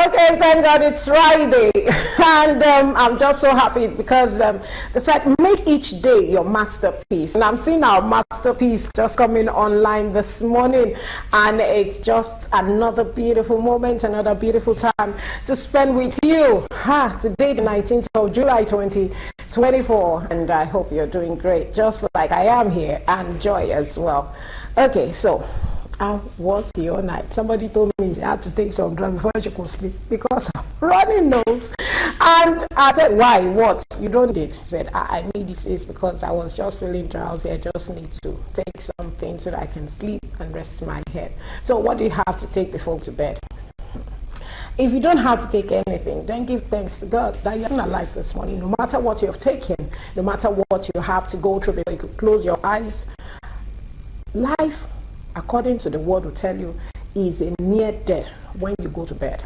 Okay, thank God it's Friday. And I'm just so happy because they said make each day your masterpiece. And I'm seeing our masterpiece just coming online this morning. And it's just another beautiful moment, another beautiful time to spend with you. Today, the 19th of July, 2024. And I hope you're doing great, just like I am here, and Joy as well. Okay, so how was your night? Somebody told me she had to take some drugs before she could sleep because of running nose. And I said, why? What? You don't need it. She said, I need this because I was just feeling drowsy. I just need to take something so that I can sleep and rest my head. So what do you have to take before to bed? If you don't have to take anything, then give thanks to God that you're alive this morning. No matter what you have taken, no matter what you have to go through before you could close your eyes, life, according to the word, will tell you is a near death when you go to bed.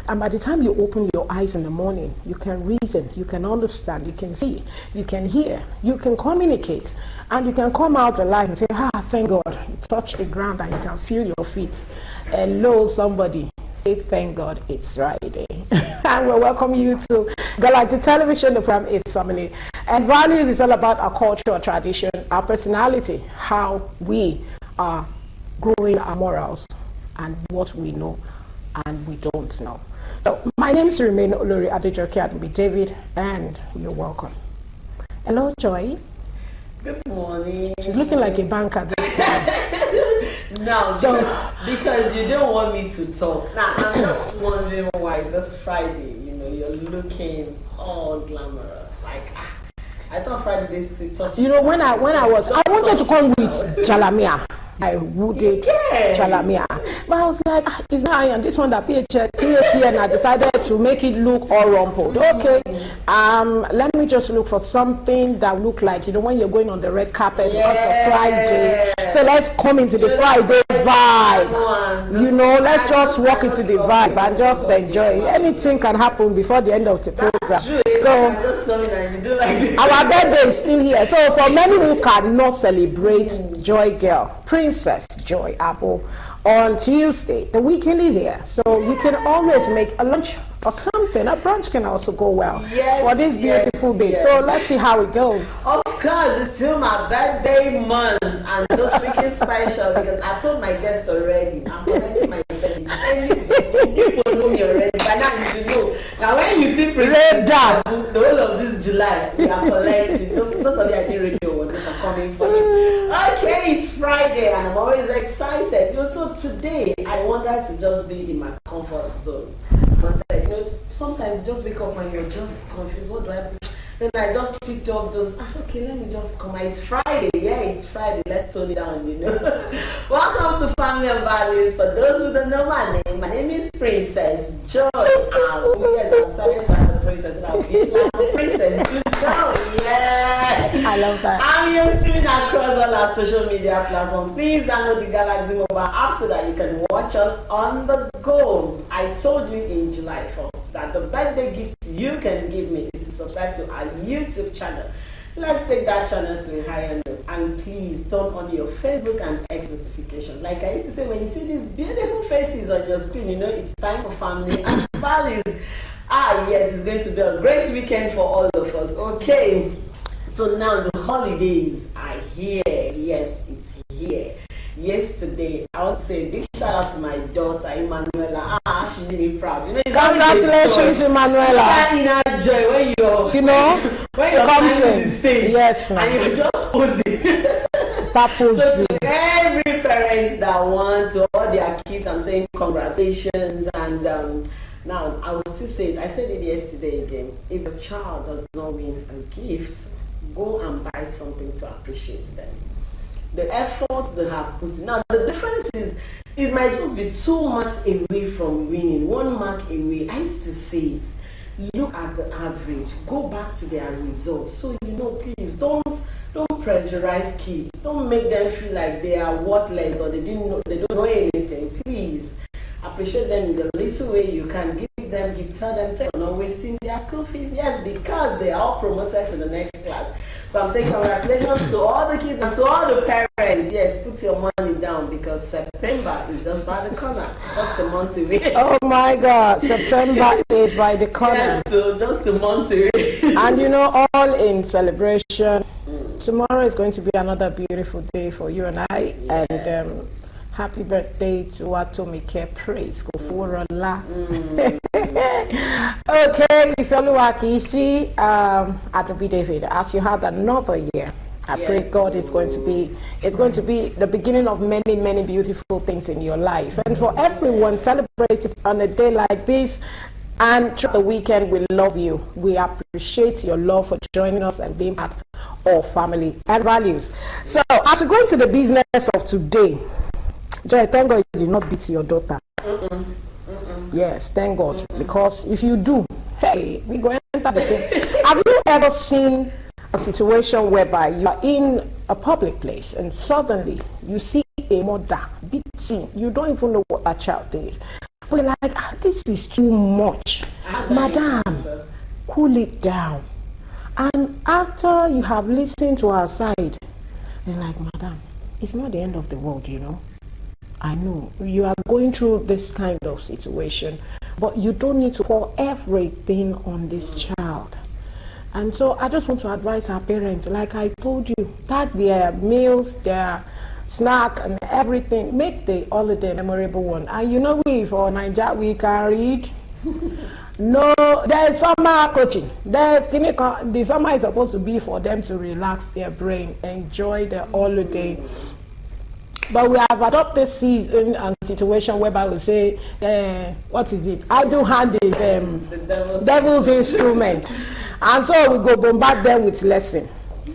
And by the time you open your eyes in the morning, you can reason, you can understand, you can see, you can hear, you can communicate, and you can come out alive and say, thank God, you touch the ground and you can feel your feet. Hello, somebody. Say, thank God it's Friday. And we welcome you to Galactic Television. The program is Family. And values is all about our culture, our tradition, our personality, how we are growing our morals, and what we know and we don't know. So my name is Remain Olori Adejoke Admi David, and you're welcome. Hello, Joy. Good morning. She's looking like a banker this time. No, so because you don't want me to talk. Now I'm just wondering why this Friday, you're looking all glamorous. Like I thought Friday is touch. When I wanted to come with Chalamia. I wooded Chalamia. But I was like, it's not iron. This one that PHCN I decided to make it look all rumpled. Okay, let me just look for something that look like, when you're going on the red carpet because of Friday. So let's come into the Friday vibe. Let's just walk into the vibe and just enjoy. Anything can happen before the end of the program. So our birthday is still here. So for many who cannot celebrate Joy Girl, Princess Joy Apple, on Tuesday, the weekend is here. So you can always make a lunch or something. A brunch can also go well for this beautiful babe. So let's see how it goes. Of course, it's still my birthday month, and those freaking special because I told my guests already. I'm collecting my birthday. People know me already. By now you know. Now when you see the whole of this July, we are collecting. Those of you I didn't radio are coming for me. Okay, it's Friday, and I'm always excited. So today I wanted to just be in my comfort zone. But sometimes just wake up and you're just confused. What do I do? Then I just picked up those. Okay, let me just come. It's Friday. Yeah, it's Friday. Let's tone it down. Welcome to Family and Values. For those who don't know my name is Princess Joy. Yes, I'm sorry to have a princess. I'll be like Princess Joy. Yeah, I love that. I'm streaming across all our social media platforms. Please download the Galaxy mobile app so that you can watch us on the go. I told you in July 1st that the birthday gift you can give me is to subscribe to our YouTube channel. Let's take that channel to a higher note, and please turn on your Facebook and X notification. Like I used to say, when you see these beautiful faces on your screen, it's time for Family and Values. Yes, it's going to be a great weekend for all of us. Okay, so now the holidays are here. Yes, it's here. Yesterday, I want to say a big shout out to my daughter, Emanuela. She made me proud. Congratulations, Emanuela. In joy when you're, when you're climbing the stage, yes, and you're just posing. Start posing. So to every parents that want to all their kids, I'm saying congratulations. And now I will still say it. I said it yesterday again. If a child does not win a gift, go and buy something to appreciate them. The efforts they have put in. Now, the difference is, it might just be 2 months away from winning, 1 month away. I used to say it. Look at the average. Go back to their results. So, please don't pressurize kids. Don't make them feel like they are worthless or they don't know anything. Please appreciate them in the little way you can. Give them, tell them they're not wasting their school fees. Yes, because they are all promoted to the next class. So I'm saying congratulations to all the kids and to all the parents. Yes, put your money down because September is just by the corner. Just a month away. Oh my God, September is by the corner. Yes, so just a month away. And you know, all in celebration. Tomorrow is going to be another beautiful day for you and I. Yeah. And happy birthday to Atomike Praise. Koforola. Okay, Ifeoluwa Kishi, Adobe David, as you had another year, I pray God is going to be, it's going to be the beginning of many, many beautiful things in your life. And for everyone celebrated on a day like this, and throughout the weekend, we love you. We appreciate your love for joining us and being part of family and values. So, as we go into the business of today, Joy, thank God you did not beat your daughter. Yes, thank God. Because if you do, hey, we go enter the same. Have you ever seen a situation whereby you are in a public place and suddenly you see a mother beating? You don't even know what that child did. But you're like, this is too much. Madam, cool it down. And after you have listened to her side, you're like, Madam, it's not the end of the world, you know. I know you are going through this kind of situation, but you don't need to pour everything on this child. And so I just want to advise our parents, like I told you, that their meals, their snack and everything, make the holiday memorable one. And you know, we for Nigeria, we can read. No, there's summer coaching. The summer is supposed to be for them to relax their brain, enjoy the holiday. But we have adopted this season and situation whereby we say, what is it? Idle hand is The devil's instrument. And so we go bombard them with lesson,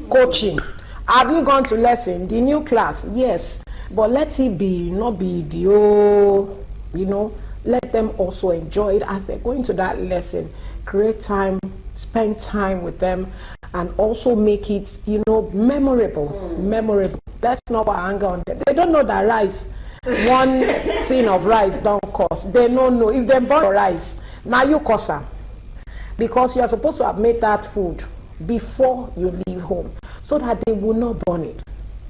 coaching. Have you gone to lesson? The new class? Yes. But let it be, not be the old, you know, let them also enjoy it as they're going to that lesson. Create time, spend time with them, and also make it, you know, memorable. Memorable. That's not what anger on them. They don't know that rice, one tin of rice don't cost. They don't know. If they burn rice, now you cost them. Because you are supposed to have made that food before you leave home, so that they will not burn it.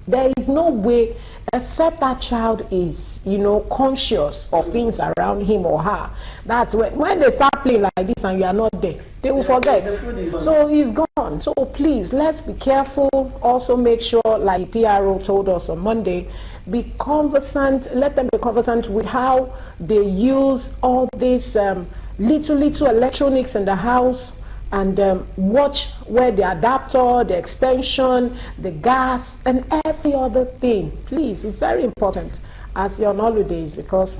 There is no way, except that child is, you know, conscious of things around him or her. That's when they start playing like this and you are not there, they will forget. So he's gone. So please, let's be careful. Also make sure, like PRO told us on Monday, be conversant, let them be conversant with how they use all these little electronics in the house, and watch where the adapter, the extension, the gas, and every other thing. Please, it's very important as you're on holidays, because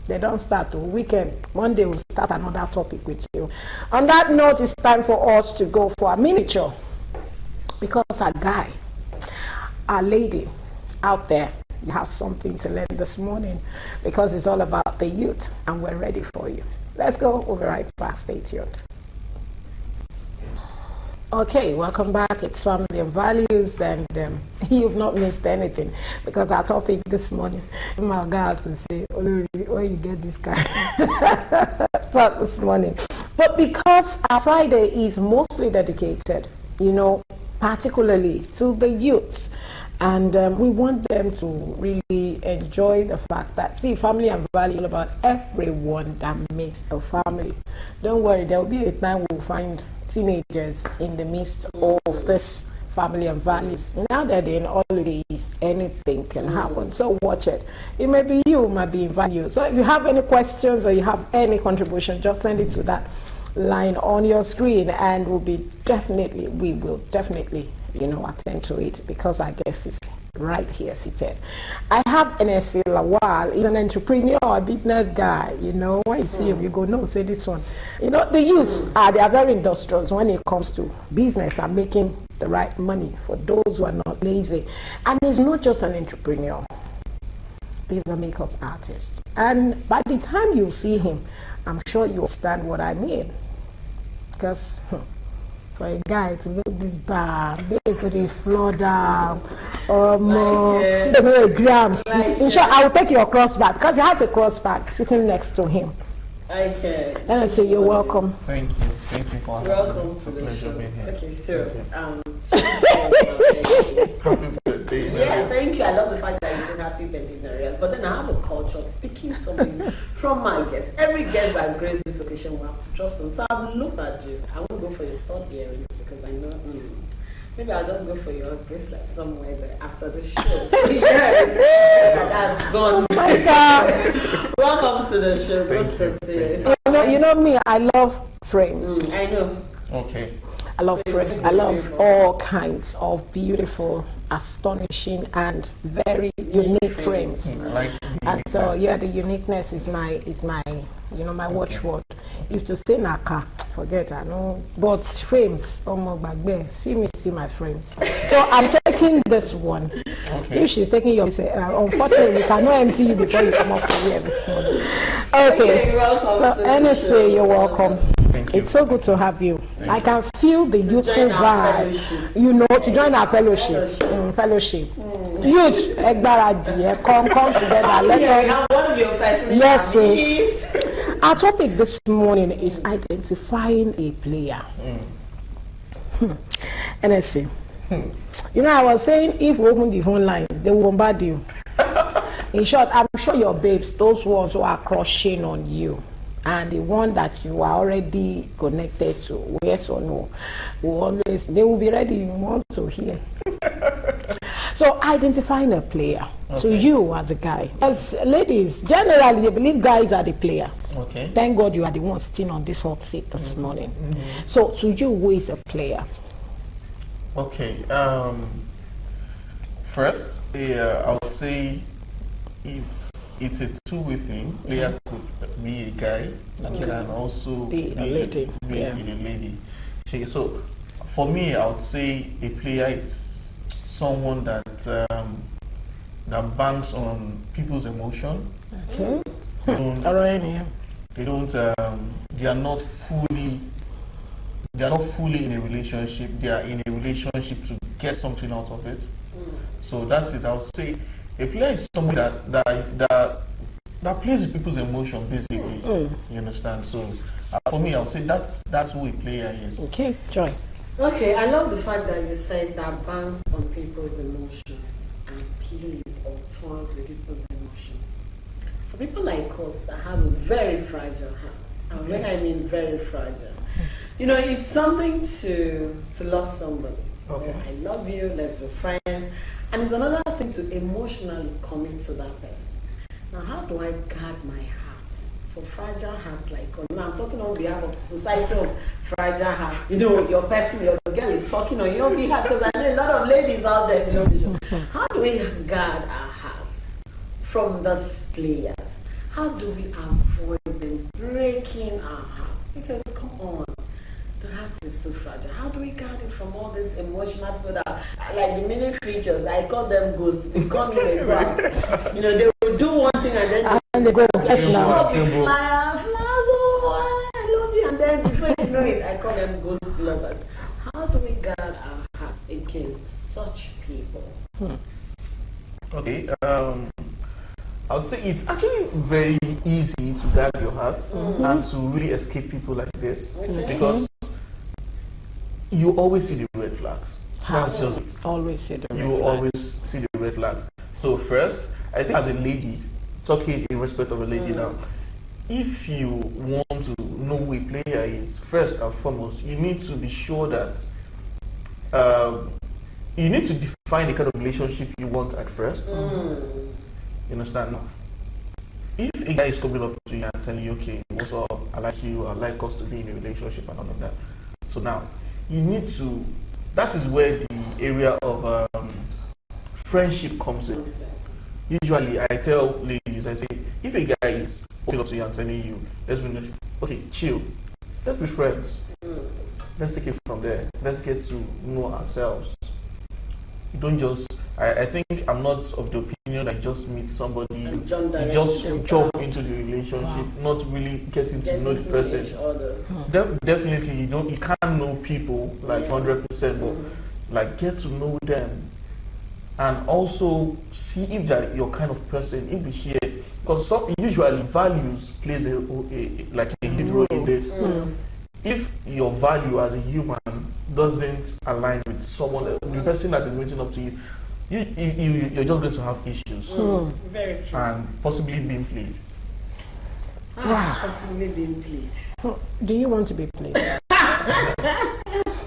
they don't start the weekend. Monday we'll start another topic with you. On that note, it's time for us to go for a miniature, because a guy, a lady out there, you have something to learn this morning, because it's all about the youth, and we're ready for you. Let's go. We'll be right back. Stay tuned. Okay, welcome back. It's Family and Values, and you've not missed anything, because our topic this morning, my guys will say, oh, where you get this guy talk this morning. But because our Friday is mostly dedicated, you know, particularly to the youths, and we want them to really enjoy the fact that, see, family and value is all about everyone that makes a family. Don't worry, there will be a time we'll find teenagers in the midst of this family and values. Now that they're in holidays, anything can happen. So watch it. It may be you, it might be in value. So if you have any questions or you have any contribution, just send it to that line on your screen, and we will definitely, you know, attend to it, because I guess it's right here seated. I have NSC Lawal. He's an entrepreneur, a business guy. You know, when you see him, you go, no, say this one. You know, the youths they are very industrious when it comes to business and making the right money, for those who are not lazy. And he's not just an entrepreneur, he's a makeup artist. And by the time you see him, I'm sure you understand what I mean. Because for a guy to make this bar, based on his floor down, gram sit. In short, I will take your crossbar, because you have a crossbar sitting next to him. Okay. And I say you're welcome. Thank you. Thank you for welcome to the pleasure show. being here. Okay, so Happy birthday. Yeah, thank you. I love the fact that you said happy birthday in areas. But then I have a culture of picking something from my guests. Every guest that grades this occasion will have to drop some. So I've looked at you. I won't go for your stud earrings because I know. Maybe I'll just go for your bracelet somewhere there after the show. So yes, that's gone. Oh my God. Welcome to the show. Good to see you. You know me, I love frames. I know. Okay. I love frames. I love all kinds of beautiful, astonishing, and very unique frames. I like And so, yeah, the uniqueness is my, my watchword. If to say Naka, forget, I know. But frames, see me, see my frames. So I'm taking this one. Okay. If she's taking your, unfortunately, we cannot empty you before you come off the here this morning. Okay. So, NSA, you're welcome. Thank you. It's so good to have you. I can feel the youthful vibe, to join our fellowship. Youth, come together. Let us. Yes, sir. Our topic this morning is identifying a player. NSC. You know, I was saying if we open the phone lines, they will bombard you. In short, I'm sure your babes, those ones who are crushing on you, and the one that you are already connected to, yes or no, they will be ready. You want to hear. So identifying a player to you as a guy. As ladies, generally they believe guys are the player. Okay. Thank God you are the one sitting on this hot seat this morning. So to you, who is a player? Okay. First, I would say it's a two-way thing. Player could be a guy and can also be a lady. Be a lady. Okay, so for me, I would say a player is someone that that banks on people's emotion. Okay. They don't. They are not fully in a relationship. They are in a relationship to get something out of it. So that's it. I would say a player is someone that plays with people's emotion, basically. You understand? So for me, I would say that's who a player is. Okay, Joy. Okay, I love the fact that you said that banks on people's emotions and plays or toys with people's emotions. For people like us that have very fragile hearts, and when I mean very fragile, you know, it's something to love somebody. Okay. I love you, let's be friends. And it's another thing to emotionally commit to that person. Now, how do I guard my heart for fragile hearts like us? Now, I'm talking on behalf of society of fragile hearts. You know, your person, your girl is talking on your behalf because I know a lot of ladies out there. You know, how do we guard our hearts from those players? How do we avoid them breaking our hearts? Because come on. The heart is too fragile. How do we guard it from all these emotional people that, like the many creatures, I call them ghosts, they come in a crowd. You know, they will do one thing and then they go, yes, show now. up with flowers, oh, I love you, and then before you know it, I call them ghost lovers. How do we guard our hearts against such people? Okay. I would say it's actually very easy to guard your heart and to really escape people like this because you always see the red flags. That's just it. Always see the red You flags. always see the red flags. So first, I think as a lady, talking in respect of a lady now, if you want to know who a player is, first and foremost, you need to be sure that you need to define the kind of relationship you want at first. You understand? Now, if a guy is coming up to you and telling you, okay, what's up, I like you, I like us to be in a relationship and all of that. So now, you need to, that is where the area of friendship comes in. Usually, I tell ladies, I say, if a guy is coming up to you and telling you, let's be, okay, chill, let's be friends. Let's take it from there. Let's get to know ourselves. You don't just, I think I'm not of the opinion that you just meet somebody, you just jump into the relationship, not really getting to know the person. Definitely, you can't know people like 100%, but like get to know them, and also see if they're your kind of person, if they share, because usually values plays a huge role in this. if your value as a human doesn't align with someone, the person that is meeting up to you, you're just going to have issues Very true. and possibly being played. Possibly being played. Do you want to be played?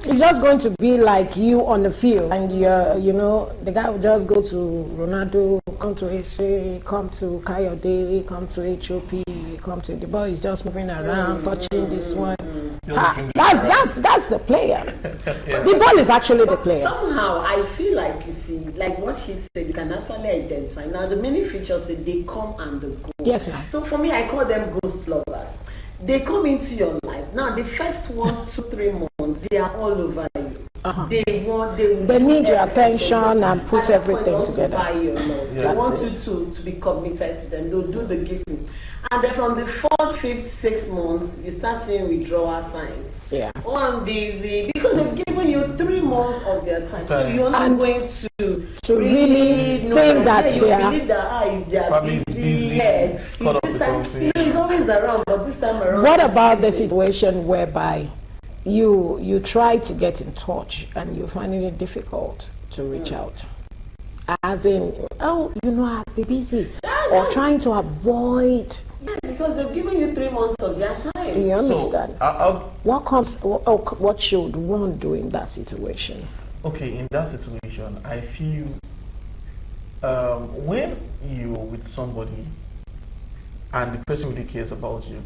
It's just going to be like you on the field, and the guy will just go to Ronaldo, come to AC, come to Kayode, come to HOP, come to the ball is just moving around, touching this one. That's the player. The ball is actually the player. Somehow I feel like, you see, like what he said, you can actually identify. Now the many features say they come and they go. Yes, sir. So for me, I call them ghost lovers. They come into your life. Now the first 1, 2, 3 months, they are all over you. They need your attention and put everything together. Buy your love. They want you to be committed to them. They'll do the gifting. And then from the 4th, 5th, 6th months, you start seeing withdrawal signs. Yeah. Oh, I'm busy. Because they've given you 3 months of their time. So you're not going to really think that they are. Believe that they are Probably busy. busy. Yes. Caught up with something. He's always around, but this time around. What about the situation whereby you try to get in touch and you're finding it difficult to reach out? As in, I'll be busy. Or trying to avoid. Yeah, because they've given you 3 months of their time. Do you understand? So, what should one do in that situation? okay, in that situation, I feel when you're with somebody and the person really cares about you,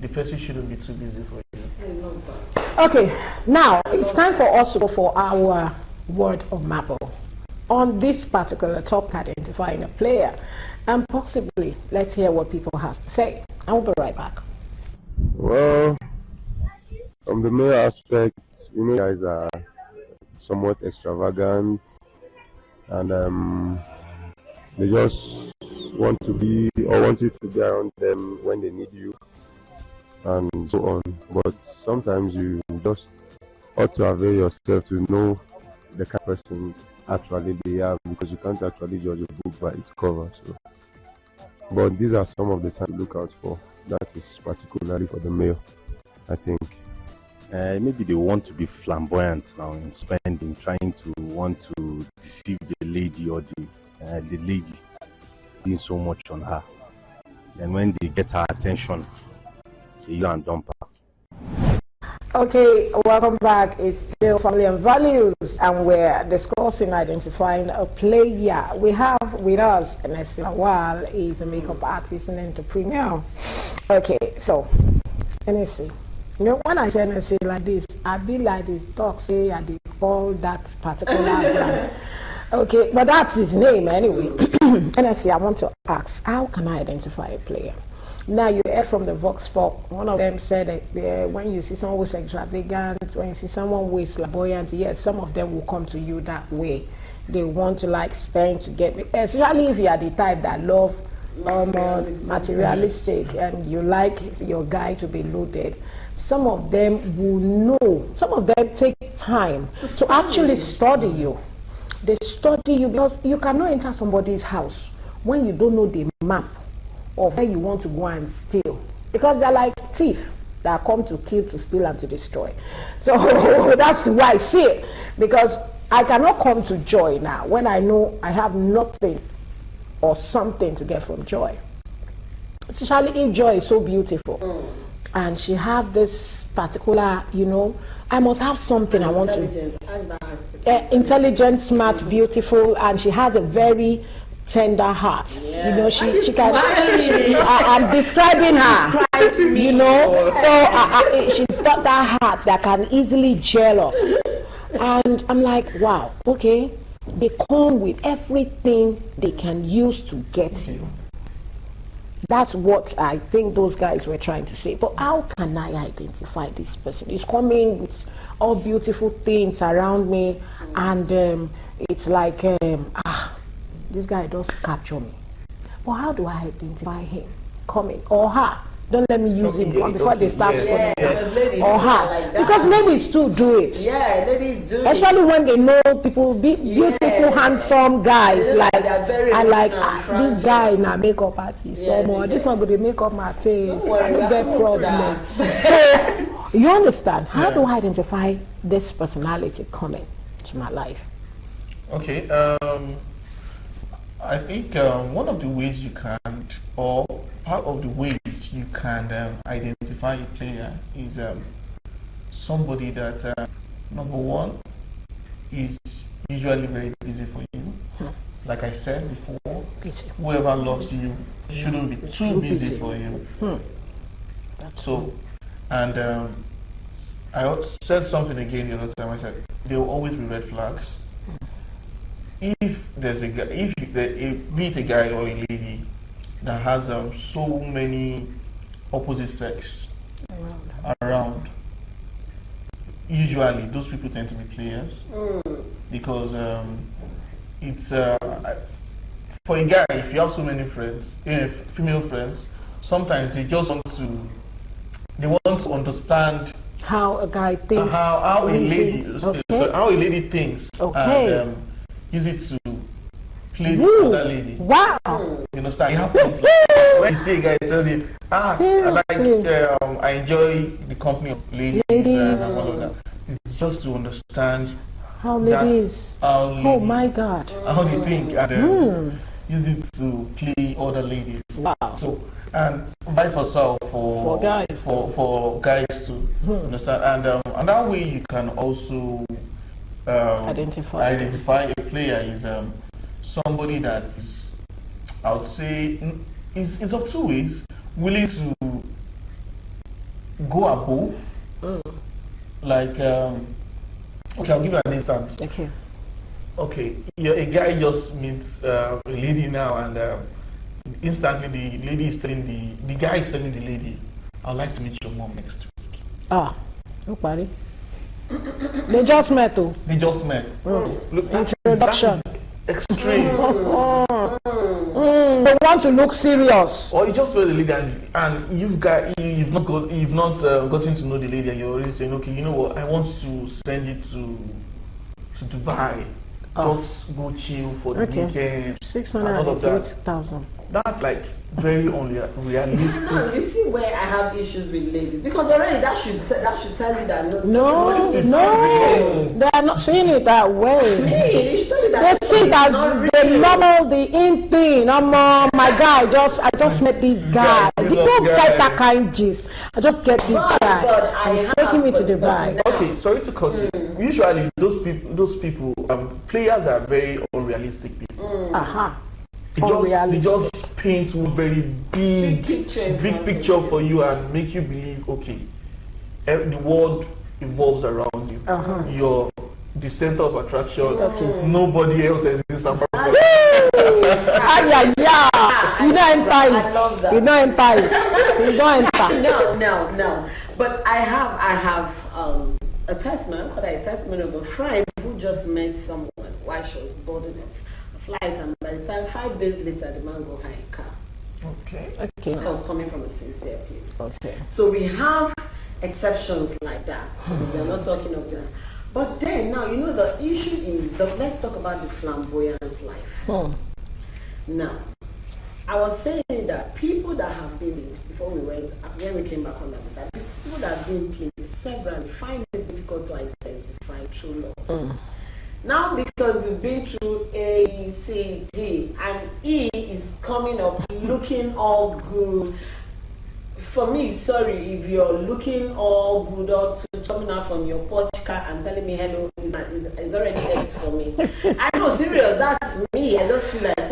the person shouldn't be too busy for you. I love that. Okay, now it's time for us to go for our word of Maple on this particular topic, identifying a player, and possibly let's hear what people have to say. I'll be right back. Well, from the male aspect, guys are somewhat extravagant, and they just want you to be around them when they need you, and so on. But sometimes you just ought to avail yourself to know the kind of person actually they are, because you can't actually judge a book by its cover. So, but these are some of the signs to look out for. That is particularly for the male, I think. Maybe they want to be flamboyant now in spending, trying to want to deceive the lady, or the lady doing so much on her. Then when they get her attention, they go and dump her. Okay, welcome back. It's still Family and Values, and we're discussing identifying a player. We have with us Enessi Lawal. He's a makeup artist and entrepreneur. Okay, so Enessi, when I say Enessi like this, I be like this talk say I did call that particular brand. Okay, but that's his name anyway. Enessi, I want to ask, how can I identify a player? Now, you heard from the Vox Pop, one of them said that when you see someone who is extravagant, when you see someone who is flamboyant, yes, some of them will come to you that way. They want to spend to get, especially if you are the type that love materialistic and you like your guy to be loaded. Some of them will know, some of them take time to actually study you. They study you because you cannot enter somebody's house when you don't know the map of where you want to go and steal, because they're like thieves that come to kill, to steal, and to destroy. So that's why I see it, because I cannot come to Joy now when I know I have nothing or something to get from Joy, especially if Joy is so beautiful and she have this particular, I must have something I want to. Intelligent, smart, beautiful, and she has a very tender heart. She can. I'm describing her. So she's got that heart that can easily gel up. And I'm like, wow, okay. They come with everything they can use to get you. That's what I think those guys were trying to say. But how can I identify this person? He's coming with all beautiful things around me, and it's like, this guy does capture me. But how do I identify him coming, or her? Don't let me use him before they start scoring. Or her. Like, because ladies too do it. Yeah, ladies do especially when they know people, beautiful, handsome guys. This guy in a makeup artist. This one go to make up my face. I don't get problems. So You understand? How Yeah. do I identify this personality coming to my life? Okay, I think one of the ways you can, or part of the ways you can identify a player is somebody that, number one, is usually very busy for you. Like I said before, Busy. whoever loves you shouldn't be too busy for you. So, and I said something again the other time. I said there will always be red flags. If there's a guy, be it a guy or a lady that has so many opposite sex around, usually those people tend to be players because it's for a guy, if you have so many friends, female friends, sometimes they just want to understand How a guy thinks. how a lady reasons. so how a lady thinks Okay. and use it to play the other lady. Wow. You understand? It happens. Like, when you see a guy tells you, Seriously? I enjoy the company of ladies. And all of that. It's just to understand How ladies. how Oh my God. how they think and use it to play other ladies. Wow. So and vice versa for guys. for guys to understand, and another way you can also Identify. identify a player is somebody that is, I would say, is of two ways: willing to go above, like okay, I'll give you an instance. Okay. Okay, a guy just meets a lady now, and instantly the lady is telling the guy is telling the lady, "I'd like to meet your mom next week." Ah, nobody. They just met too. They just met. Look, that Introduction. is extreme. They want to look serious. Or you just met the lady and you've not gotten to know the lady, and you're already saying, okay, you know what, I want to send you to Dubai. Just go chill for the weekend. 688,000. That's like very unrealistic. Now, you see where I have issues with ladies, because already that should tell you that No, they are not seeing it that way. Hey, you should tell you They that see it as not the real. normal, the in thing. My guy, I just met this guy. Yeah, You don't get that kind of gist. I just get this guy. I He's have, taking me to but Dubai. now- Okay, sorry to cut you. Usually, those people, players are very unrealistic people. Aha. They just paint one very big Big picture for you and make you believe, okay, the world evolves around you. You're the center of attraction. Nobody else exists apart from you. You don't enter I love it. that. You don't enter it. You don't enter. No. But I have a testimony of a friend who just met someone while she was boarding a flight, and by the time 5 days later, the man go hire a car. Okay. Okay. I was coming from a sincere place. Okay. So we have exceptions like that. We're not talking of that. But then now, the issue is, let's talk about the flamboyant life. Now, I was saying that people that have been, when we came back on that, people that have been played severally find it difficult to identify true love. Now, because you've been through A, C, D, and E is coming up looking all good. For me, sorry, if you're looking all good or coming out from your porch car and telling me hello is already X for me. I know, serious, that's me. I just feel like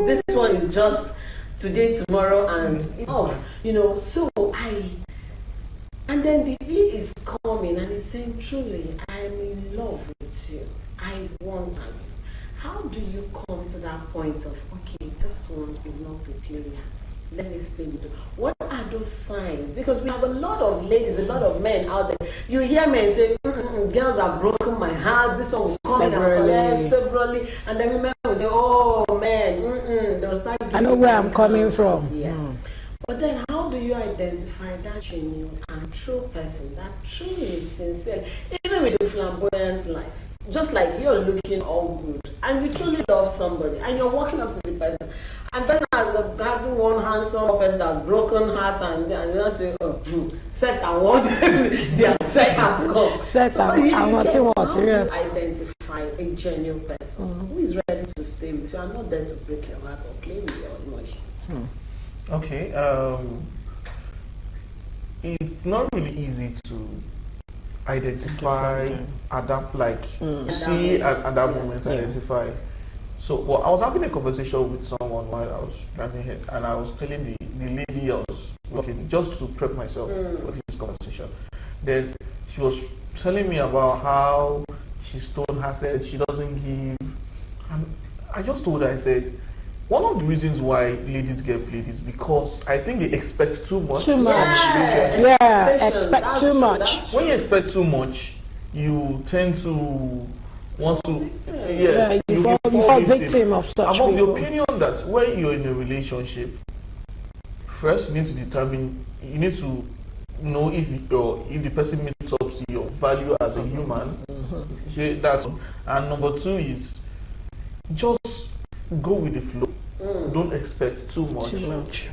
this one is just today, tomorrow, and it's off. And then the E is coming and it's saying, truly, I'm in love with you. I want you. How do you come to that point of, okay, this one is not the player? Let me stay with you. What are those signs? Because we have a lot of ladies, a lot of men out there. You hear men say, girls have broken my heart. This one will come in and collect severally. And then women will say, oh man, they'll start I know where I'm coming from. Yes. But then how do you identify that genuine and true person, that truly is sincere, even with the flamboyant life? Just like you're looking all good and you truly love somebody and you're walking up to the person. And then as having one handsome person that's broken heart and you don't say, oh, set and what they are set and come. Set and what you want, serious. Identify a genuine person who is ready to stay with you and not there to break your heart or play with your emotions. Okay. It's not really easy to identify, adapt, like see at that moment, identify. So, well, I was having a conversation with someone while I was driving here, and I was telling the lady I was working, just to prep myself for this conversation. Then she was telling me about how she's stone-hearted, she doesn't give. And I just told her, I said, one of the reasons why ladies get played is because I think they expect too much. Too much. Yeah, expect too much. When you expect too much, you tend to want to, yes, you fall victim of such I'm of the people. opinion that when you're in a relationship, first you need to determine, you need to know if the person meets up to your value as a human. That's, and number two is just go with the flow. Don't expect too much. Too much.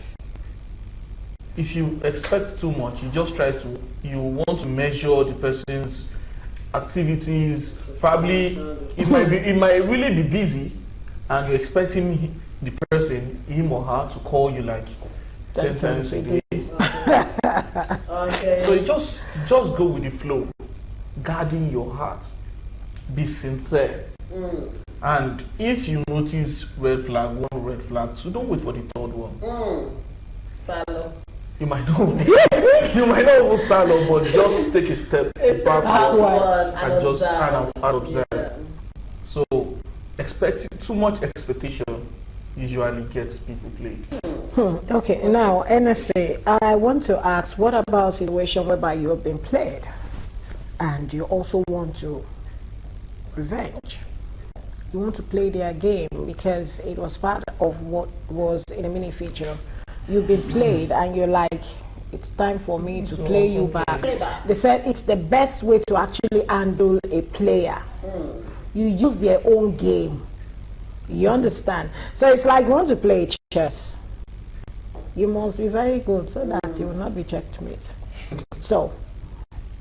If you expect too much, you want to measure the person's activities. Probably it might really be busy, and you're expecting the person, him or her, to call you like 10 times a day. Okay. So you just go with the flow, guarding your heart, be sincere. And if you notice red flag 1, red flag 2, don't wait for the third one. Salo. You might not even salo, but just take a step backwards and just observe. Yeah. So too much expectation usually gets people played. Okay, now NSA, I want to ask, what about a situation whereby you have been played and you also want to revenge? You want to play their game because it was part of what was in a mini feature. You've been played and you're like, it's time for me to play you back. They said it's the best way to actually handle a player. You use their own game. You understand? So it's like you want to play chess. You must be very good so that you will not be checkmate. So,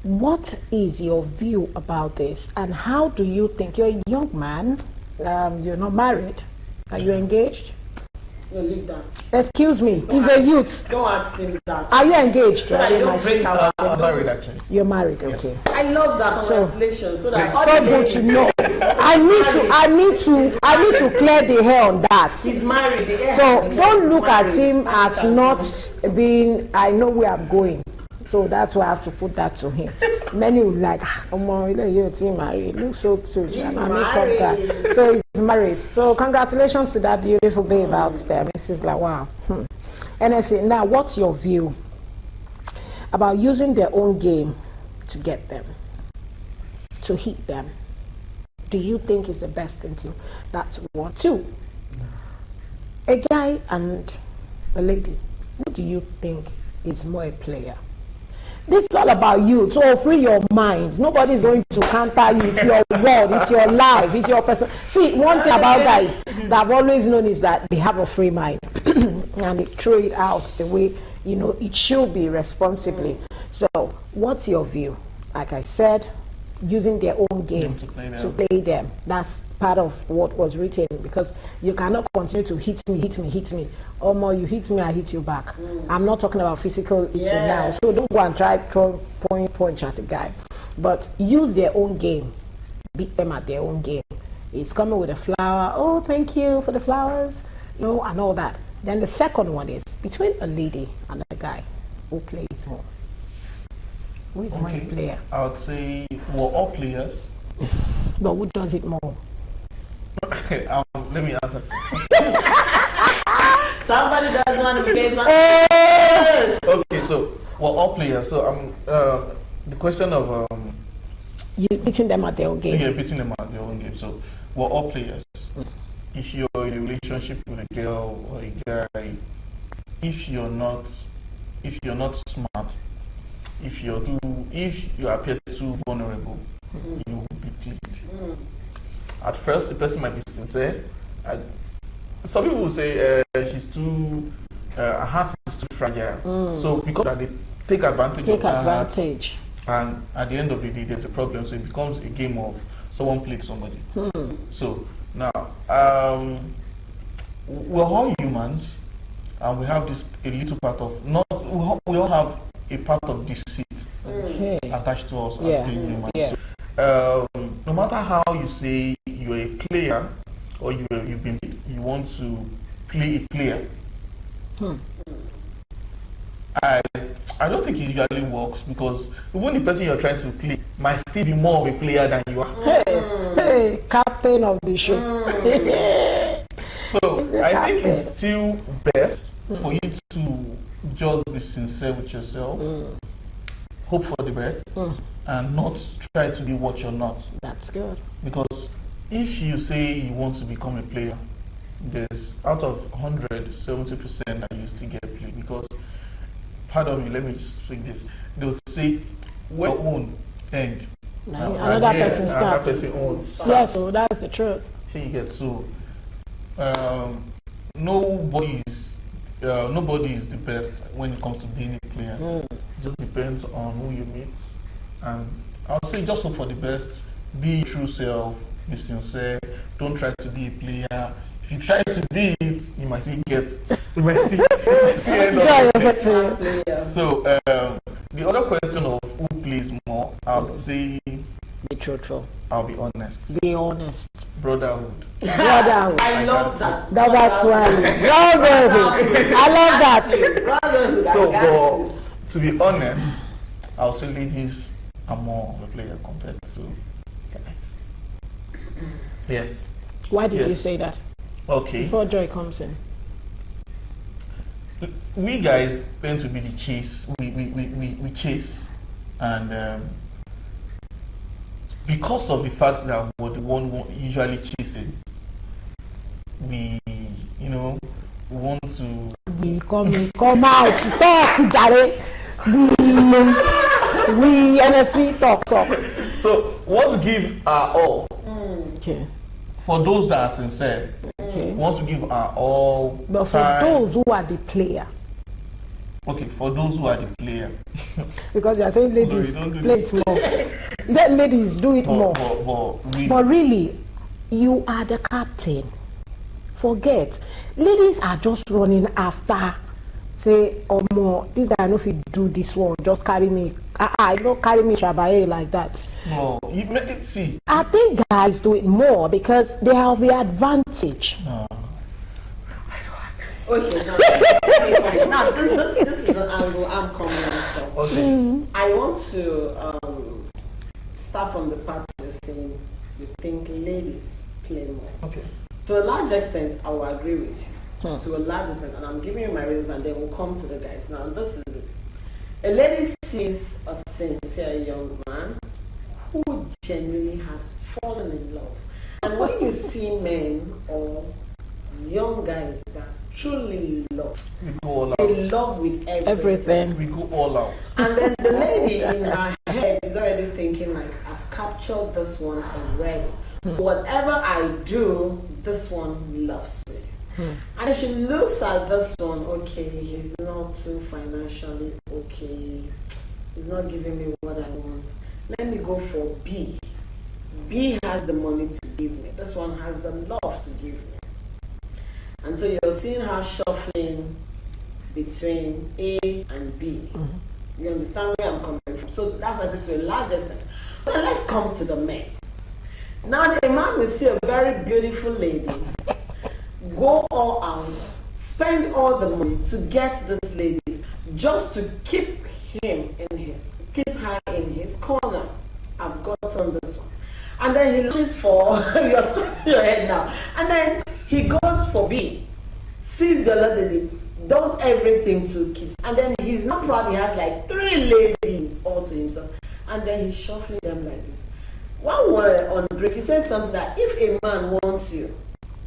what is your view about this, and how do you think, you're a young man, you're not married, are you engaged? No, leave that. Excuse me, he's a youth. Don't ask him that. Are you engaged? So that you don't break out. I'm married actually. You're married, okay. I love that. Congratulations. So that So good to know. I need to clear the hair on that. He's married. Yeah. So don't look at him as not being, I know where I'm going. So that's why I have to put that to him. Many would like, you're married. Look so cute. I'm a makeup guy. So he's married. So congratulations to that beautiful babe out there. Mrs. Lawal. NSA, now what's your view about using their own game to get them, to hit them? Do you think is the best thing to do? That's 1. 2, a guy and a lady, who do you think is more a player? This is all about you, so free your mind. Nobody's going to counter you. It's your world, it's your life, it's your person. See, one thing about guys that I've always known is that they have a free mind and they throw it out the way, it should be responsibly. So, what's your view? Like I said, using their own game to play them. That's part of what was written, because you cannot continue to hit me. Or more, you hit me, I hit you back. I'm not talking about physical hitting now, so don't go and try point at a guy. But use their own game. Beat them at their own game. It's coming with a flower. Oh, thank you for the flowers. And all that. Then the second one is between a lady and a guy, who plays more? Who is more a player? I would say we're all players. But who does it more? Okay, let me answer. Somebody doesn't want to be based on. Okay, so we're all players. So the question of you beating them at their own game. you're beating them at their own game. So we're all players. If you're in a relationship with a girl or a guy, if you're not smart, if you appear too vulnerable, you will be played. At first, the person might be sincere. some people will say she's too, her heart is too fragile. So because that they take advantage of her heart, and at the end of the day, there's a problem. So it becomes a game of someone played somebody. So now, we're all humans, and we have this a little part of we all have a part of deceit attached to us as being human. So, no matter how you say you're a player or you want to play a player, I don't think it usually works, because even the person you're trying to play might still be more of a player than you are. Hey, captain of the show. So I think it's still best for you to just be sincere with yourself, hope for the best, and not try to be what you're not. That's good. Because if you say you want to become a player, there's out of 100, 70% that you still get played. Because, pardon me, let me just speak this. They'll say, well, own end. Another person starts. Another person owns. Yes, so that's the truth. You get so. Nobody is the best when it comes to being a player. It just depends on who you meet, and I'll say just hope for the best. Be your true self. Be sincere. Don't try to be a player. If you try to be it, you might see end up with it. So the other question of who plays more, I would say be truthful. I'll be honest. Be honest. Brotherhood. Brotherhood. I love that. That's why. I love that. Brotherhood. So, but to be honest, I'll say ladies are more of a player compared to guys. Yes. Why did you say that? Okay. Before Joy comes in. We guys tend to be the chase. We chase, and because of the fact that we're the one usually chasing, we want to. We come out, talk, Jare. We NSC talk. So want to give our all. Okay. For those that are sincere, want to give our all. But for those who are the player. Okay, for those who are the player. Because you are saying ladies play it more. Let ladies do it more. But really, you are the captain. Forget. Ladies are just running after, say, or more, this guy no fit do this one, just carry me. Don't carry me trabaye like that. No, you make it see. I think guys do it more because they have the advantage. Okay, now this is an angle I'm coming from. Okay. I want to start from the part you're saying you think ladies play more. Okay. To a large extent, I will agree with you. To a large extent, and I'm giving you my reasons, and then we'll come to the guys. Now, this is it. A lady sees a sincere young man who genuinely has fallen in love. And when you see men or young guys that truly love, We go all out. they love with everything. We go all out. And then the lady in her head is already thinking like, I've captured this one already. So whatever I do, this one loves me. And if she looks at this one, okay, he's not too financially okay, he's not giving me what I want. Let me go for B. B has the money to give me. This one has the love to give me. And so you're seeing her shuffling between A and B. You understand where I'm coming from? So that's why I said to a large extent. But let's come to the men. Now the man will see a very beautiful lady, go all out, spend all the money to get this lady, just to keep her in his corner. I've gotten this one. And then he looks for your head now. And then he goes for B, sees the other lady, does everything to keep. And then he's not proud, he has like 3 ladies all to himself. And then he's shuffling them like this. One word on the break, he said something that if a man wants you,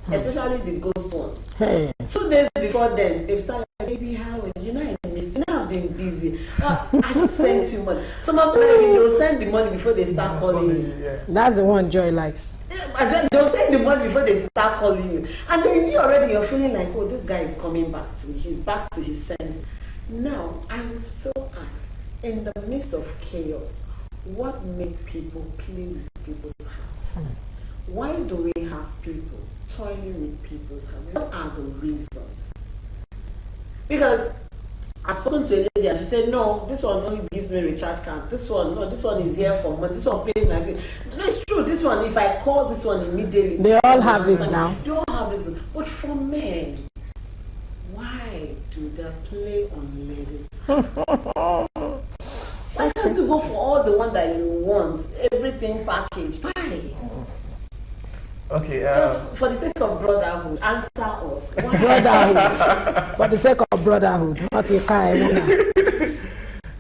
especially the ghost ones, 2 days before then, they've started like, baby, how are you? You know I miss you. You know I've been busy. busy. I just sent you money. Some of them, they'll send the money before they start calling you. Yeah. That's the one Joy likes. And then they'll send the money before they start calling you. And then you already, you're feeling like, oh, this guy is coming back to me. He's back to his sense. Now, I will still ask, in the midst of chaos, what make people play with people's hearts? Why do we have people toiling with people's hearts? What are the reasons? Because I've spoken to a lady and she said, no, this one only gives me recharge card. This one, no, this one is here for money. This one pays my bill. No, it's true. This one, if I call this one immediately, They all have it now. They all have it. But for men, why do they play on ladies' hearts? Why can't you go for all the one that you want? Everything packaged. Why? Okay. Just for the sake of brotherhood, answer us. Why? Brotherhood. For the sake of brotherhood, not a kind.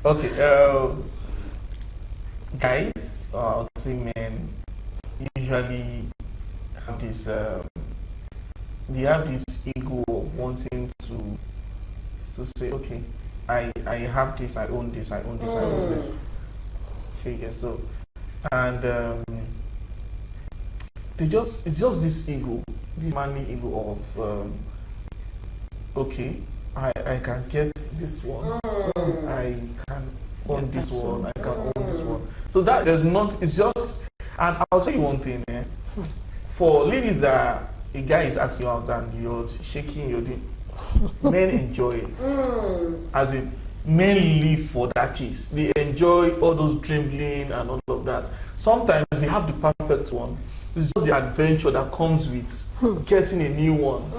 Okay. Guys, I'll say men usually have this. They have this ego of wanting to say, okay, I have this, I own this, I own this, I own this. Okay, so, and it's just this ego, this manly ego of okay, I can get this one, I can own this one, I can own this one. So that there's not, it's just, and I'll tell you one thing, for ladies that a guy is asking you out and you're shaking your dick, men enjoy it. As in, men live for that chase. They enjoy all those dribbling and all of that. Sometimes they have the perfect one. It's just the adventure that comes with getting a new one.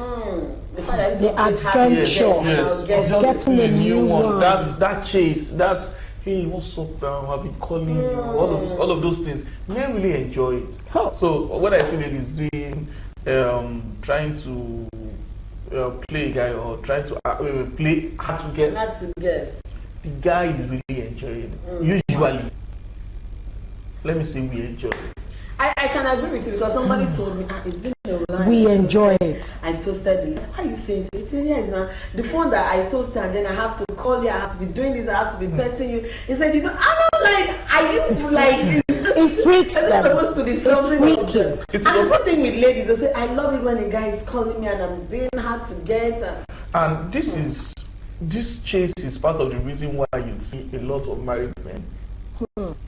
The adventure. Yes. Just getting a new one. That chase. That's, hey, what's up now? I've been calling you. All of those things. Men really enjoy it. So what I see ladies doing, trying to play a guy or trying to play hard to get. The guy is really enjoying it. Usually, let me say we enjoy it. I can agree with you because somebody told me, it's been a while. We enjoy it. I toasted it. Why are you saying so? He said, yes, now the phone that I toasted and then I have to call you, I have to be doing this, I have to be petting you. He said, I'm not like, are you like, it freaks them. Supposed to be something it's freaking. And the same thing with ladies, they say, I love it when a guy is calling me and I'm being hard to get. And this chase is part of the reason why you see a lot of married men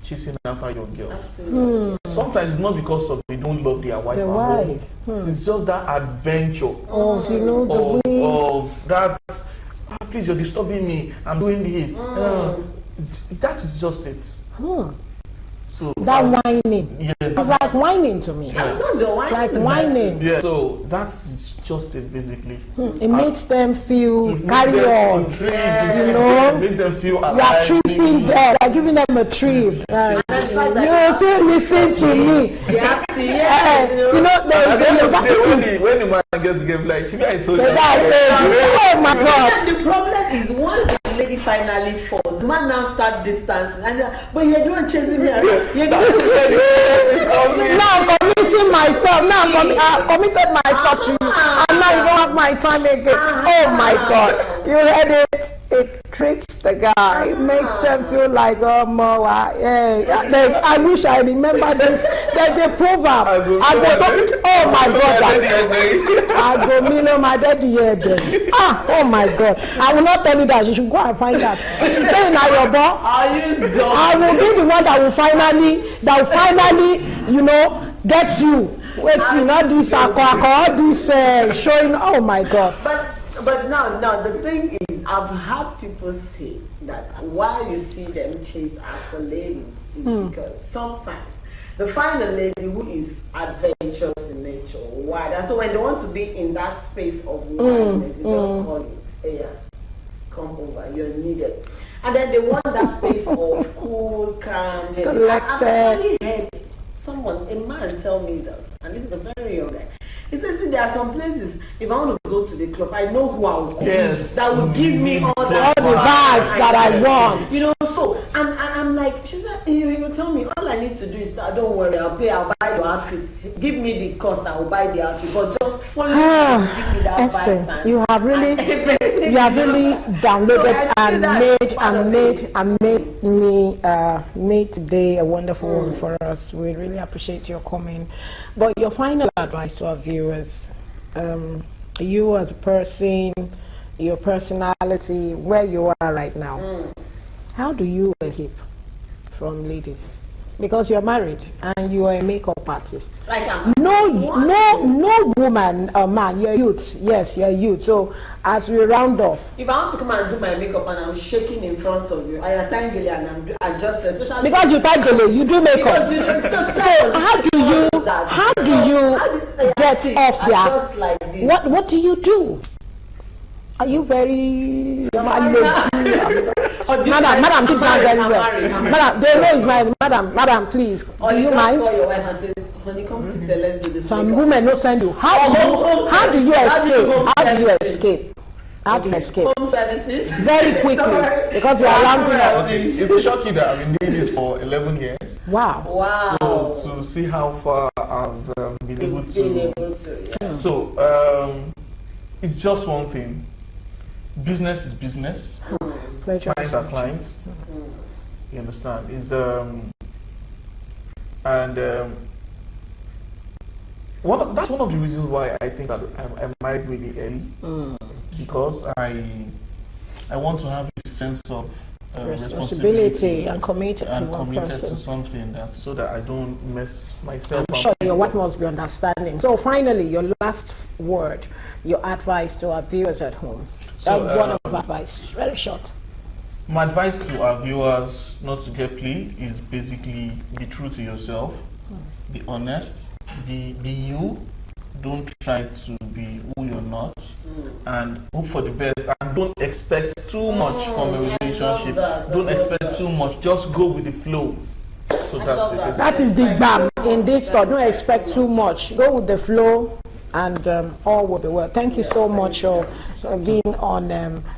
chasing after young girls. Sometimes it's not because of they don't love their wife. It's just that adventure of that. Please, you're disturbing me. I'm doing this. That is just it. So that whining. Yes, it's like whining to me. Yeah. It's like whining. Yeah. So that's just it basically. It makes them feel carry on. Intrigued, you know, makes them feel alive. You are treating them, like giving them a treat. You say, listen to me. You know, when the man gets game like, she I told you. Oh my God. The problem is once the lady finally falls, the man now start distancing, but you're the one chasing me. Now I'm committing myself. Now I've committed myself to you, and now you don't have my time again. Oh my God, you heard it. It tricks the guy. It makes them feel like, oh, I wish I remember this. There's a proverb. Oh my God. My daddy here, baby. Oh my God. I will not tell you that. You should go and find out. She's saying now your boy. I will be the one that will finally, you know, get you. Wait, all this alcohol, all this showing. Oh my God. But now the thing is, I've heard people say that why you see them chase after ladies is because sometimes they find a lady who is adventurous in nature, wild, and so when they want to be in that space of wildness, they just call you, hey, come over, you're needed. And then they want that space of cool, calm, collected. I've actually heard a man tell me this, and this is a very young guy. He says, see, there are some places, if I want to go to the club, I know who I will call. Yes. That will give me all All the vibes that I want. You know, so and I'm like, she said, you will tell me all I need to do is that don't worry, I'll buy your outfit. Give me the cost, I will buy the outfit. But just follow me and give me that vibes. And, you have really downloaded and made today a wonderful one for us. We really appreciate your coming. But your final advice to our viewers, you as a person, your personality, where you are right now, how do you escape from ladies? Because you're married and you are a makeup artist. Like I'm no woman or man, you're youth. Yes, you're youth. So as we round off, if I want to come and do my makeup and I'm shaking in front of you, I am tangling and I just especially because you tangle, you do makeup. So how do you get off there? Just like this. What do you do? Are you very Madam, keep on very well. Madam, they know it's my madam, please. Do you mind? Call your wife and say, honey, come sit here, let's do this. Some women no send you. How do you escape? How do you escape? Home services. Very quickly, because you are rounding up. It's shocking that I've been doing this for 11 years. Wow. So to see how far I've been able to. Yeah. So it's just one thing. Business is business. Pleasure. Clients are clients. You understand? Is that's one of the reasons why I think that I'm married really early, because I want to have a sense of responsibility and committed to one committed person. to something, that so that I don't mess myself I'm up. sure your wife must be understanding. So finally, your last word, your advice to our viewers at home. So, one of advice, very short. My advice to our viewers not to get played is basically be true to yourself, be honest, be you. Don't try to be who you're not, and hope for the best, and don't expect too much from a relationship. Don't expect too much, just go with the flow. So that's it. That is the bam in this store. Don't expect too much. Go with the flow, and all will be well. Thank you so much for being on.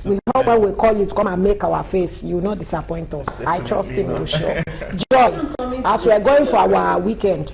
We hope when we call you to come and make our face, you will not disappoint us. Definitely I trust in not. you, sure. Joy, as we are going for our weekend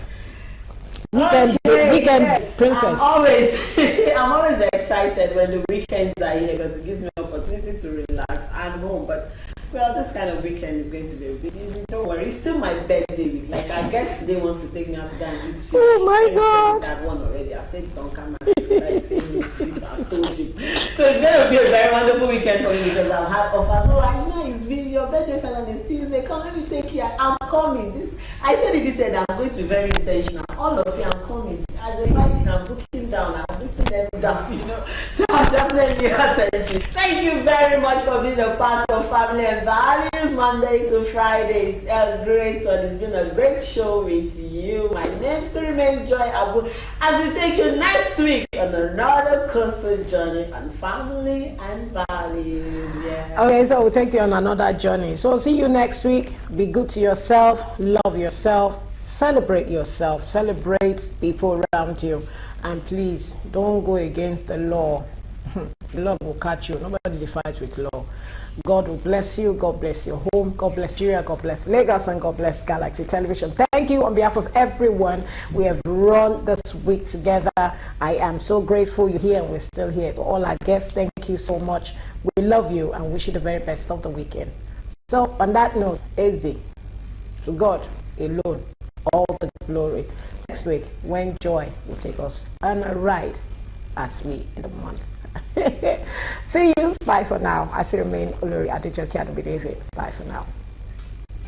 princess. I'm always excited when the weekends are here because it gives me an opportunity to relax. I'm home, but well, this kind of weekend is going to be a bit easy. Don't worry, it's still my birthday week. Like I guess today wants to take me out to go and eat fish. Oh my God! That one already. I've said don't come and I've told you. So it's going to be a very wonderful weekend for me because I'll have offers. Oh, I know it's been your birthday fell on this Tuesday. Come, let me take you. I'm coming. I said it. He said I'm going to be very intentional. All of you, I'm coming. As a writing, I'm booking down. I'm booking them down. You know. So I'm definitely attentive. Thank you very much for being a part of Family and Values Monday to Friday. It's a great one. It's been a great show with you. My name is Remain Joy Abu. As we take you next week on another coastal journey on Family and Values. Yeah. Okay, so we'll take you on another journey. So see you next week. Be good to yourself. Love yourself. Celebrate yourself. Celebrate people around you. And please, don't go against the law. The law will catch you. Nobody fights with law. God will bless you. God bless your home. God bless Syria. God bless Lagos. And God bless Galaxy Television. Thank you on behalf of everyone. We have run this week together. I am so grateful you're here and we're still here. To all our guests, thank you so much. We love you and wish you the very best of the weekend. So on that note, easy. To God alone, all the glory. Next week, when Joy will take us on a ride as we in the month. See you. Bye for now. I still remain Olori Adejoke Adobe David. Bye for now.